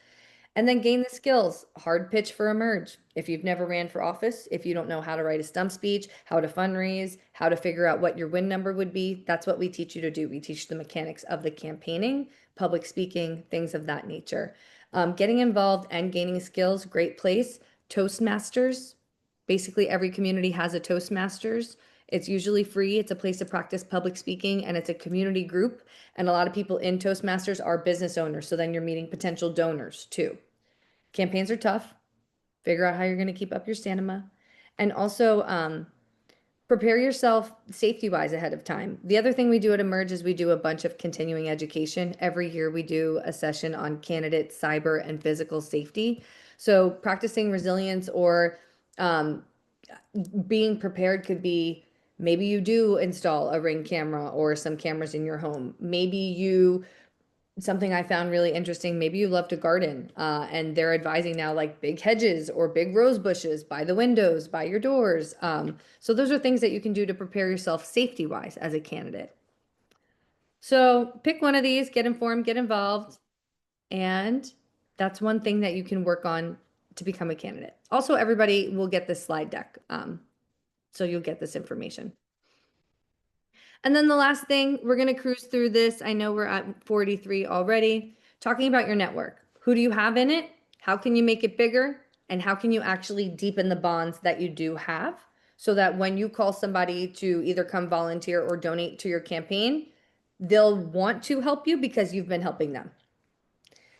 And then gain the skills. Hard pitch for Emerge. If you've never ran for office, if you don't know how to write a stump speech, how to fundraise, how to figure out what your win number would be, that's what we teach you to do. We teach the mechanics of the campaigning, public speaking, things of that nature. Getting involved and gaining skills, great place. Toastmasters. Basically, every community has a Toastmasters. It's usually free. It's a place to practice public speaking, and it's a community group. And a lot of people in Toastmasters are business owners. So then you're meeting potential donors too. Campaigns are tough. Figure out how you're going to keep up your stamina. And also prepare yourself safety-wise ahead of time. The other thing we do at Emerge is we do a bunch of continuing education. Every year we do a session on candidate, cyber, and physical safety. So practicing resilience or being prepared could be, maybe you do install a Ring camera or some cameras in your home. Maybe you, something I found really interesting, maybe you love to garden and they're advising now like big hedges or big rose bushes by the windows, by your doors. So those are things that you can do to prepare yourself safety-wise as a candidate. So pick one of these, get informed, get involved, and that's one thing that you can work on to become a candidate. Also, everybody will get this slide deck, so you'll get this information. And then the last thing, we're going to cruise through this. I know we're at 43 already. Talking about your network. Who do you have in it? How can you make it bigger? And how can you actually deepen the bonds that you do have so that when you call somebody to either come volunteer or donate to your campaign, they'll want to help you because you've been helping them.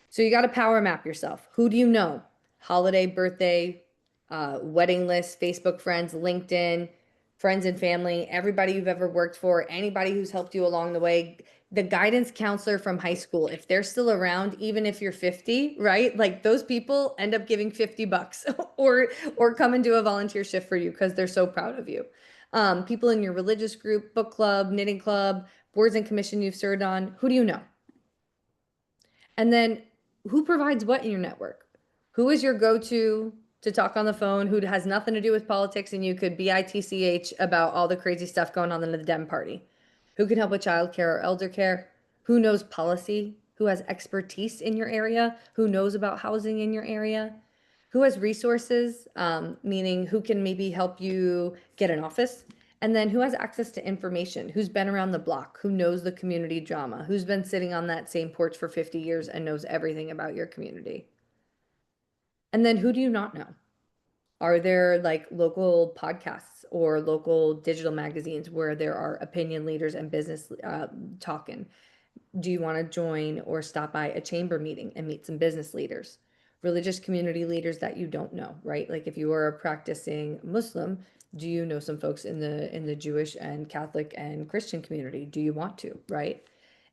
So you got to power map yourself. Who do you know? Holiday, birthday, wedding list, Facebook friends, LinkedIn, friends and family, everybody you've ever worked for, anybody who's helped you along the way, the guidance counselor from high school, if they're still around, even if you're 50, right? Like those people end up giving $50 or come and do a volunteer shift for you because they're so proud of you. People in your religious group, book club, knitting club, boards and commission you've served on, who do you know? And then who provides what in your network? Who is your go-to to talk on the phone, who has nothing to do with politics, and you could bitch about all the crazy stuff going on in the Dem party? Who can help with childcare or elder care? Who knows policy? Who has expertise in your area? Who knows about housing in your area? Who has resources, meaning who can maybe help you get an office? And then who has access to information? Who's been around the block? Who knows the community drama? Who's been sitting on that same porch for 50 years and knows everything about your community? And then who do you not know? Are there like local podcasts or local digital magazines where there are opinion leaders and business talking? Do you want to join or stop by a chamber meeting and meet some business leaders? Religious community leaders that you don't know, right? Like if you are a practicing Muslim, do you know some folks in the Jewish and Catholic and Christian community? Do you want to, right?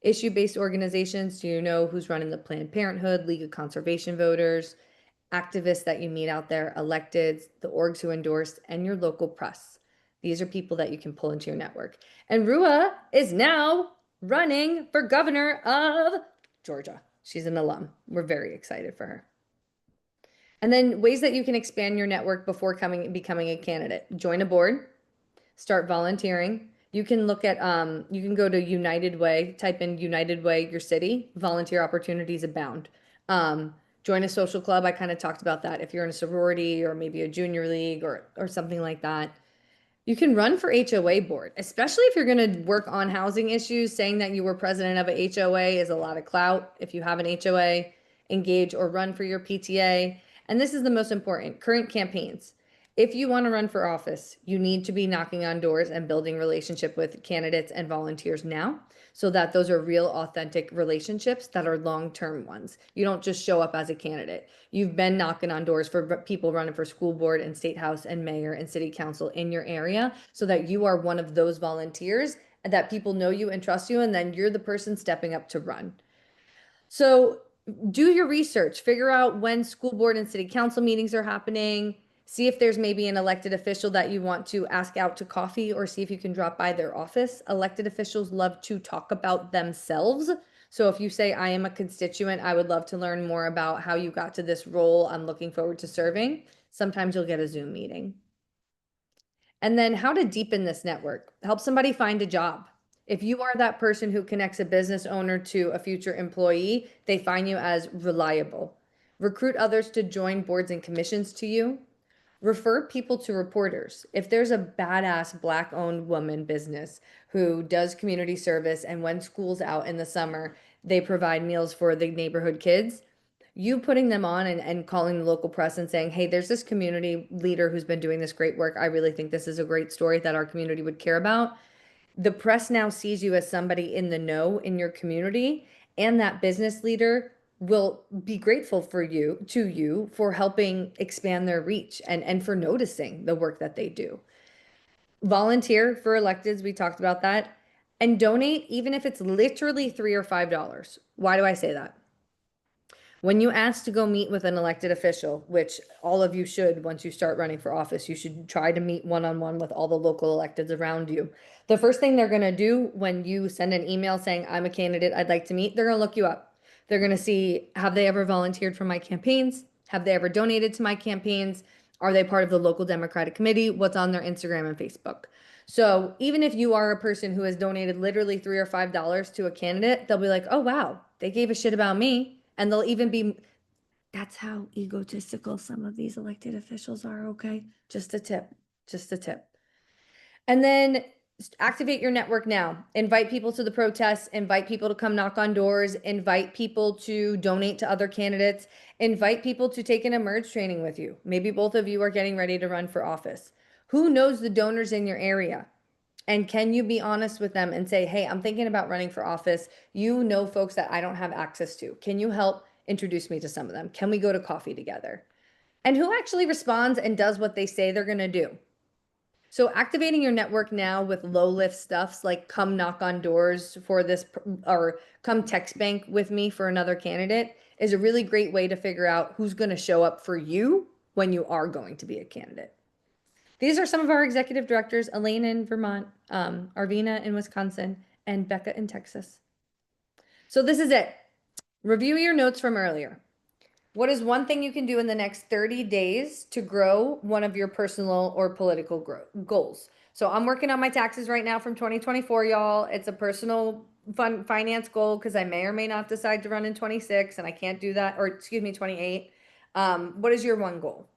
Issue-based organizations, do you know who's running the Planned Parenthood, League of Conservation Voters, activists that you meet out there, electeds, the orgs who endorse, and your local press? These are people that you can pull into your network. And Rua is now running for governor of Georgia. She's an alum. We're very excited for her. And then ways that you can expand your network before becoming a candidate. Join a board, start volunteering. You can look at, you can go to United Way, type in United Way, your city, volunteer opportunities abound. Join a social club. I kind of talked about that. If you're in a sorority or maybe a junior league or something like that. You can run for HOA board, especially if you're going to work on housing issues. Saying that you were president of a HOA is a lot of clout. If you have an HOA, engage or run for your PTA. And this is the most important, current campaigns. If you want to run for office, you need to be knocking on doors and building relationship with candidates and volunteers now, so that those are real, authentic relationships that are long-term ones. You don't just show up as a candidate. You've been knocking on doors for people running for school board and state house and mayor and city council in your area, so that you are one of those volunteers and that people know you and trust you, and then you're the person stepping up to run. So do your research, figure out when school board and city council meetings are happening. See if there's maybe an elected official that you want to ask out to coffee, or see if you can drop by their office. Elected officials love to talk about themselves. So if you say, I am a constituent, I would love to learn more about how you got to this role, I'm looking forward to serving, sometimes you'll get a Zoom meeting. And then how to deepen this network. Help somebody find a job. If you are that person who connects a business owner to a future employee, they find you as reliable. Recruit others to join boards and commissions to you. Refer people to reporters. If there's a badass Black-owned woman business who does community service, and when school's out in the summer, they provide meals for the neighborhood kids, you putting them on and calling the local press and saying, hey, there's this community leader who's been doing this great work. I really think this is a great story that our community would care about. The press now sees you as somebody in the know in your community, and that business leader will be grateful to you for helping expand their reach and for noticing the work that they do. Volunteer for electeds, we talked about that, and donate even if it's literally $3 or $5. Why do I say that? When you ask to go meet with an elected official, which all of you should once you start running for office, you should try to meet one-on-one with all the local electeds around you. The first thing they're going to do when you send an email saying, I'm a candidate, I'd like to meet, they're going to look you up. They're going to see, have they ever volunteered for my campaigns? Have they ever donated to my campaigns? Are they part of the local Democratic committee? What's on their Instagram and Facebook? So even if you are a person who has donated literally $3 or $5 to a candidate, they'll be like, oh, wow, they gave a shit about me. And they'll even be, that's how egotistical some of these elected officials are, okay? Just a tip, just a tip. And then activate your network now. Invite people to the protests, invite people to come knock on doors, invite people to donate to other candidates, invite people to take an emerge training with you. Maybe both of you are getting ready to run for office. Who knows the donors in your area? And can you be honest with them and say, hey, I'm thinking about running for office. You know folks that I don't have access to. Can you help introduce me to some of them? Can we go to coffee together? And who actually responds and does what they say they're going to do? So activating your network now with low lift stuffs like come knock on doors for this or come text bank with me for another candidate is a really great way to figure out who's going to show up for you when you are going to be a candidate. These are some of our executive directors, Elaine in Vermont, Arvina in Wisconsin, and Becca in Texas. So this is it. Review your notes from earlier. What is one thing you can do in the next 30 days to grow one of your personal or political goals? So I'm working on my taxes right now from 2024, y'all. It's a personal finance goal because I may or may not decide to run in 26 and I can't do that, or excuse me, 28. What is your one goal?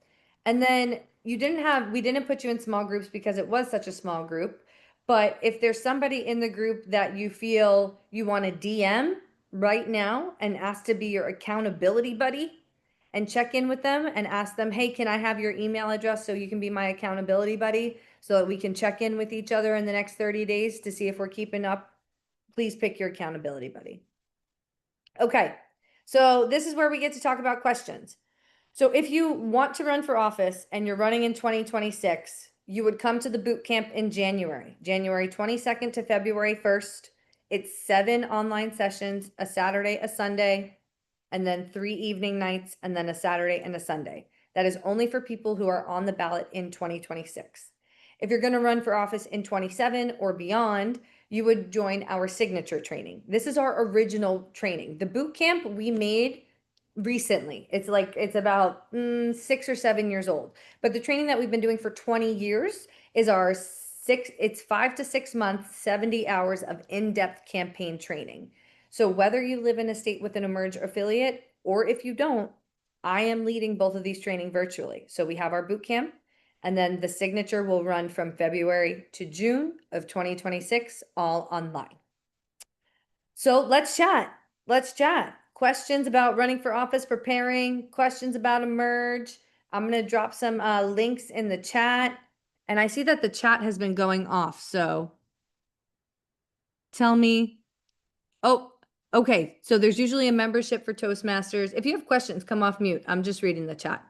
And then we didn't put you in small groups because it was such a small group. But if there's somebody in the group that you feel you want to DM right now and ask to be your accountability buddy and check in with them and ask them, hey, can I have your email address so you can be my accountability buddy so that we can check in with each other in the next 30 days to see if we're keeping up? Please pick your accountability buddy. Okay, so this is where we get to talk about questions. So if you want to run for office and you're running in 2026, you would come to the boot camp in January 22nd to February 1st. It's 7 online sessions, a Saturday, a Sunday, and then 3 evening nights, and then a Saturday and a Sunday. That is only for people who are on the ballot in 2026. If you're going to run for office in 27 or beyond, you would join our signature training. This is our original training. The boot camp we made recently. It's about 6 or 7 years old. But the training that we've been doing for 20 years is it's 5 to 6 months, 70 hours of in-depth campaign training. So whether you live in a state with an emerge affiliate or if you don't, I am leading both of these training virtually. So we have our boot camp, and then the signature will run from February to June of 2026, all online. So let's chat. Questions about running for office, preparing, questions about emerge. I'm going to drop some links in the chat. And I see that the chat has been going off. So tell me. Oh, okay. So there's usually a membership for Toastmasters. If you have questions, come off mute. I'm just reading the chat.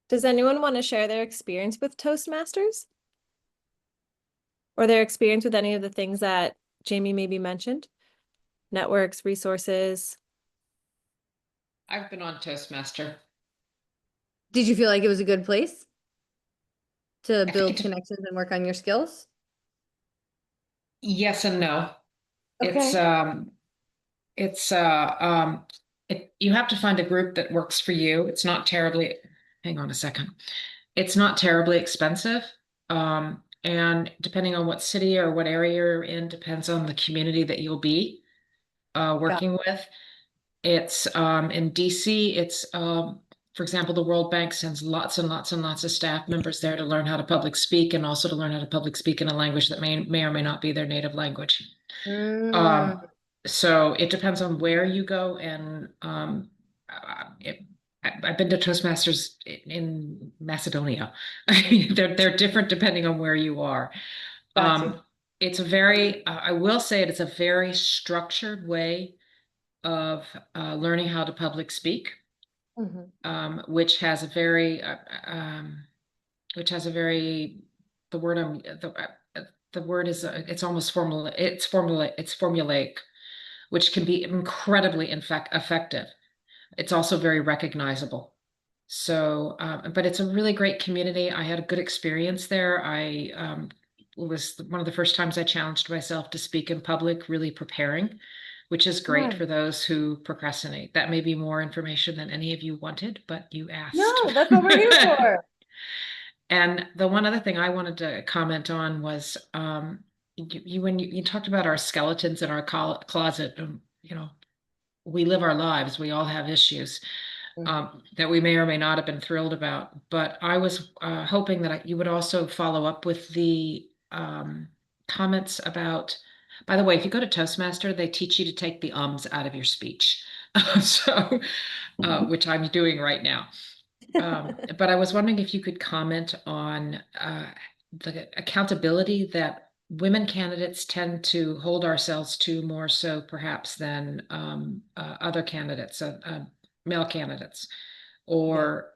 Does anyone want to share their experience with Toastmasters? Or their experience with any of the things that Jamie maybe mentioned? Networks, resources. I've been on Toastmaster. Did you feel like it was a good place to build connections and work on your skills? Yes and no. Okay. You have to find a group that works for you. It's not terribly, hang on a second. It's not terribly expensive. And depending on what city or what area you're in, depends on the community that you'll be working with. It's in DC, it's for example, the World Bank sends lots and lots and lots of staff members there to learn how to public speak, and also to learn how to public speak in a language that may or may not be their native language. So it depends on where you go, and I've been to Toastmasters in Macedonia. They're different depending on where you are. it's a very, I will say it's a very structured way of learning how to public speak, which has a very, the word the word is, it's almost it's formulaic, which can be incredibly effective. It's also very recognizable. So, but it's a really great community. I had a good experience there. It was one of the first times I challenged myself to speak in public, really preparing, which is great Right. for those who procrastinate. That may be more information than any of you wanted, but you asked. No, that's what we're here for. And the one other thing I wanted to comment on was, when you talked about our skeletons in our closet, you know, we live our lives, we all have issues that we may or may not have been thrilled about. But I was hoping that you would also follow up with the comments about, by the way, if you go to Toastmaster, they teach you to take the ums out of your speech. So, which I'm doing right now. But I was wondering if you could comment on the accountability that women candidates tend to hold ourselves to more so perhaps than other candidates, male candidates, or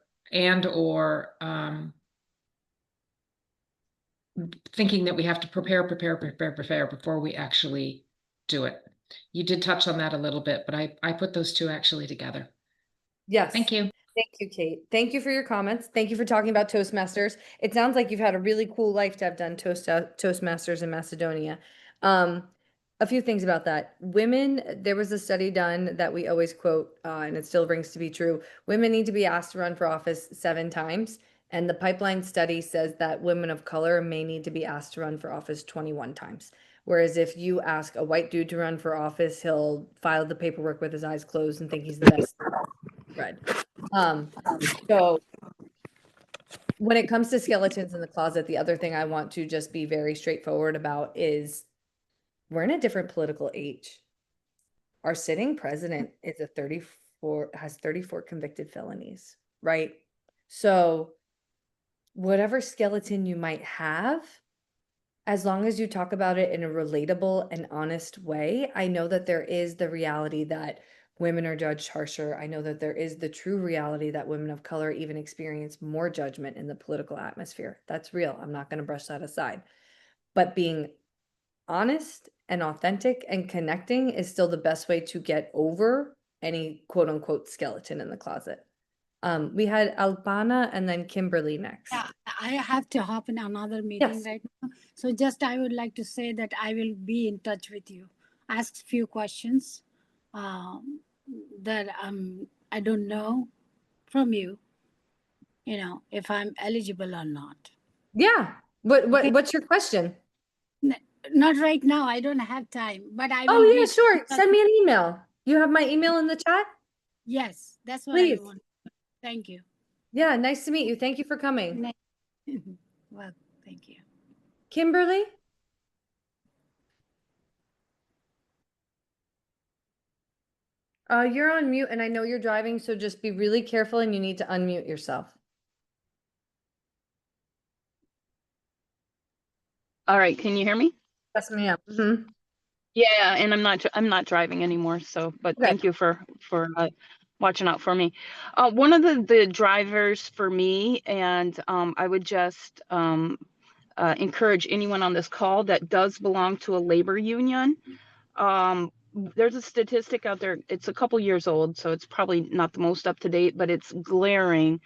thinking that we have to prepare before we actually do it. You did touch on that a little bit, but I put those two actually together. Yes. Thank you. Thank you, Kate. Thank you for your comments. Thank you for talking about Toastmasters. It sounds like you've had a really cool life to have done Toastmasters in Macedonia. A few things about that. Women, there was a study done that we always quote, and it still rings to be true. Women need to be asked to run for office 7 times. And the pipeline study says that women of color may need to be asked to run for office 21 times. Whereas if you ask a white dude to run for office, he'll file the paperwork with his eyes closed and think he's the best. Right. So when it comes to skeletons in the closet, the other thing I want to just be very straightforward about is we're in a different political age. Our sitting president is has 34 convicted felonies, right? So whatever skeleton you might have, as long as you talk about it in a relatable and honest way, I know that there is the reality that women are judged harsher. I know that there is the true reality that women of color even experience more judgment in the political atmosphere. That's real. I'm not going to brush that aside. But being honest and authentic and connecting is still the best way to get over any quote unquote skeleton in the closet. We had Albana and then Kimberly next. Yeah, I have to hop in another meeting right now. So just I would like to say that I will be in touch with you. Ask a few questions that I don't know from you, if I'm eligible or not. Yeah. What's your question? Not right now. I don't have time, but I will. Oh yeah, sure. Send me an email. You have my email in the chat? Yes, that's what Please. I want. Thank you. Yeah, nice to meet you. Thank you for coming. Well, thank you. Kimberly? You're on mute and I know you're driving, so just be really careful and you need to unmute yourself. All right, can you hear me? Yes, ma'am. Mm-hmm. Yeah, and I'm not driving anymore, so but Okay. thank you for watching out for me. One of the drivers for me, and I would just encourage anyone on this call that does belong to a labor union. There's a statistic out there, it's a couple years old, so it's probably not the most up to date, but it's glaring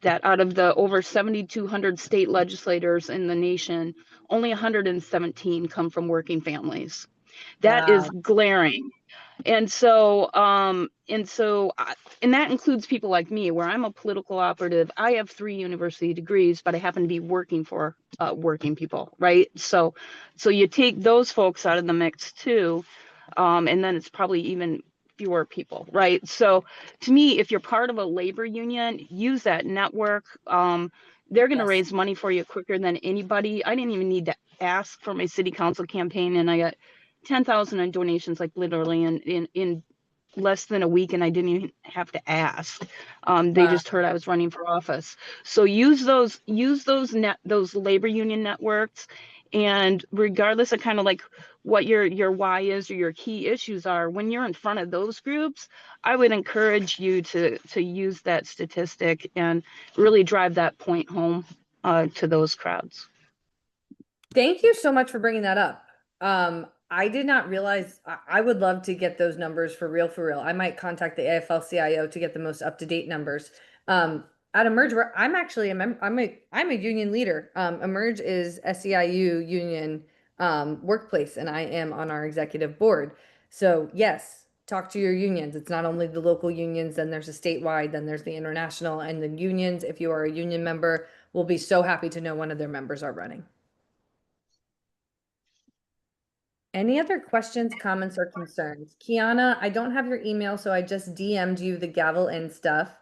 that out of the over 7,200 state legislators in the nation, only 117 come from working families. That is glaring. And so and that includes people like me, where I'm a political operative. I have 3 university degrees, but I happen to be working for working people, right? So you take those folks out of the mix too, and then it's probably even fewer people, right? So to me, if you're part of a labor union, use that network. They're going to raise money for you quicker than anybody. I didn't even need to ask for my city council campaign, and I got 10,000 in donations, like literally in less than a week, and I didn't even have to ask. They just heard I was running for office. So use those labor union networks, And regardless of kind of like what your why is or your key issues are, when you're in front of those groups, I would encourage you to use that statistic and really drive that point home to those crowds. Thank you so much for bringing that up. I did not realize. I would love to get those numbers for real, for real. I might contact the AFL-CIO to get the most up-to-date numbers. At Emerge, where I'm actually I'm a union leader. Emerge is SEIU union workplace, and I am on our executive board. So yes, talk to your unions. It's not only the local unions, then there's a statewide, then there's the international, and the unions. If you are a union member, will be so happy to know one of their members are running. Any other questions, comments, or concerns? Kiana, I don't have your email, so I just DM'd you the gavel in stuff.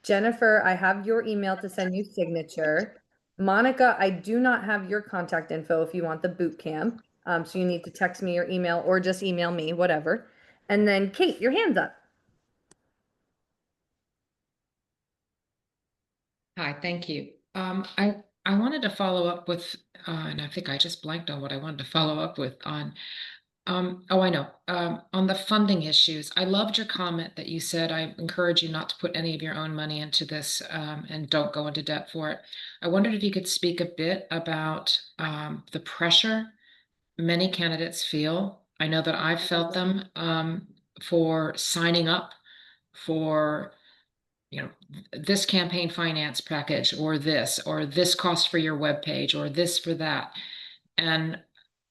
Jennifer, I have your email to send you signature. Monica, I do not have your contact info if you want the boot camp. So you need to text me your email or just email me, whatever. And then Kate, your hand's up. Hi, thank you. I wanted to follow up with, and I think I just blanked on what I wanted to follow up with on. Oh, I know. On the funding issues, I loved your comment that you said, I encourage you not to put any of your own money into this, and don't go into debt for it. I wondered if you could speak a bit about the pressure many candidates feel. I know that I've felt them for signing up for, this campaign finance package, or this cost for your webpage, or this for that. And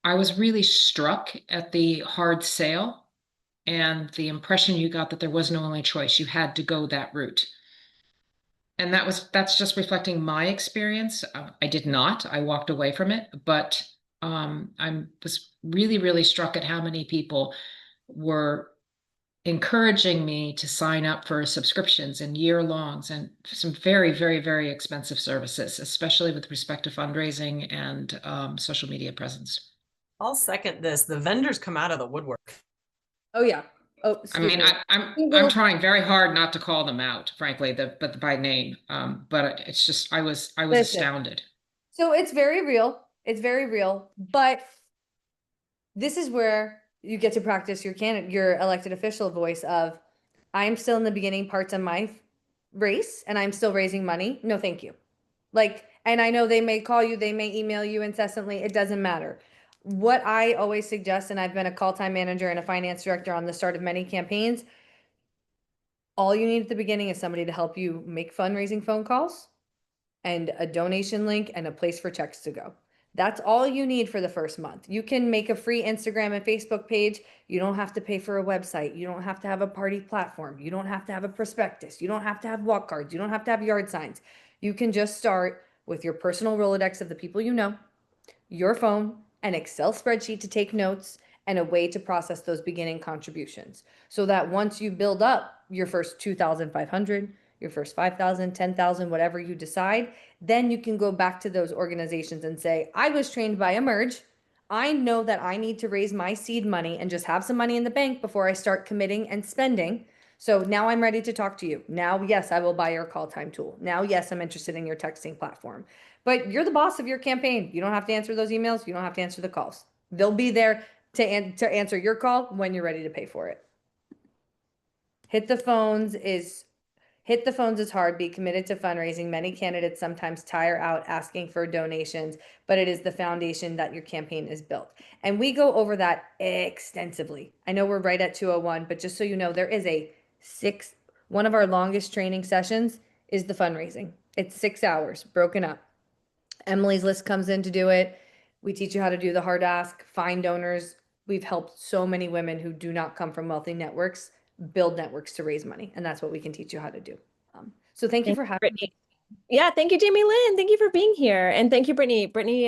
I was really struck at the hard sale and the impression you got that there was no only choice. You had to go that route. And that's just reflecting my experience. I did not. I walked away from it, but I was really, really struck at how many people were encouraging me to sign up for subscriptions and year-longs and some very, very, very expensive services, especially with respect to fundraising and social media presence. I'll second this. The vendors come out of the woodwork. Oh yeah. Oh, excuse me. I'm trying very hard not to call them out, frankly, but by name. But it's just I was astounded. So it's very real. It's very real. But this is where you get to practice your elected official voice of, I'm still in the beginning parts of my race and I'm still raising money. No, thank you. And I know they may call you, they may email you incessantly. It doesn't matter. What I always suggest, and I've been a call time manager and a finance director on the start of many campaigns, all you need at the beginning is somebody to help you make fundraising phone calls and a donation link and a place for checks to go. That's all you need for the first month. You can make a free Instagram and Facebook page. You don't have to pay for a website. You don't have to have a party platform. You don't have to have a prospectus. You don't have to have walk cards. You don't have to have yard signs. You can just start with your personal Rolodex of the people you know, your phone, an Excel spreadsheet to take notes, and a way to process those beginning contributions. So that once you build up your first 2,500, your first 5,000, 10,000, whatever you decide, then you can go back to those organizations and say, I was trained by Emerge. I know that I need to raise my seed money and just have some money in the bank before I start committing and spending. So now I'm ready to talk to you. Now, yes, I will buy your call time tool. Now, yes, I'm interested in your texting platform. But you're the boss of your campaign. You don't have to answer those emails. You don't have to answer the calls. They'll be there to answer your call when you're ready to pay for it. Hit the phones is hard. Be committed to fundraising. Many candidates sometimes tire out asking for donations, but it is the foundation that your campaign is built. And we go over that extensively. I know we're right at 2:01, but just so you know, there is one of our longest training sessions is the fundraising. It's 6 hours broken up. Emily's List comes in to do it. We teach you how to do the hard ask, find donors. We've helped so many women who do not come from wealthy networks build networks to raise money. And that's what we can teach you how to do. So thank you for having me. Yeah, thank you, Jamie Lynn. Thank you for being here. And thank you, Brittany. Brittany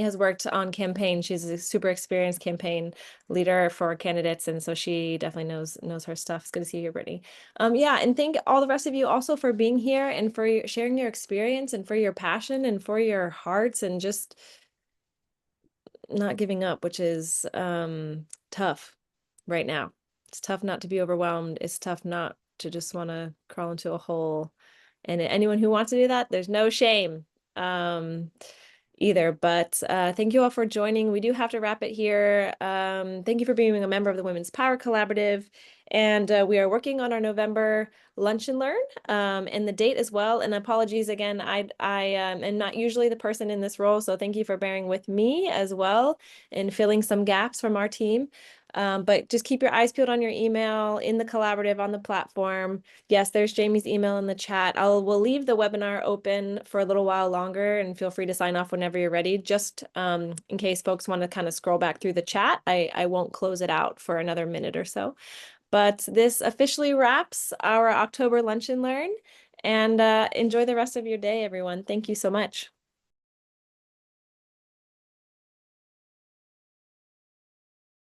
has worked on campaign. She's a super experienced campaign leader for candidates. And so she definitely knows her stuff. It's good to see you here, Brittany. Yeah, and thank all the rest of you also for being here and for sharing your experience and for your passion and for your hearts and just not giving up, which is tough right now. It's tough not to be overwhelmed. It's tough not to just want to crawl into a hole. And anyone who wants to do that, there's no shame. either. But thank you all for joining. We do have to wrap it here. Thank you for being a member of the Women's Power Collaborative. And we are working on our November Lunch and Learn and the date as well. And apologies again, I am not usually the person in this role, so thank you for bearing with me as well and filling some gaps from our team. But just keep your eyes peeled on your email, in the collaborative, on the platform. Yes, there's Jamie's email in the chat. We'll leave the webinar open for a little while longer, and feel free to sign off whenever you're ready. Just in case folks want to kind of scroll back through the chat, I won't close it out for another minute or so. But this officially wraps our October Lunch and Learn, and enjoy the rest of your day, everyone. Thank you so much.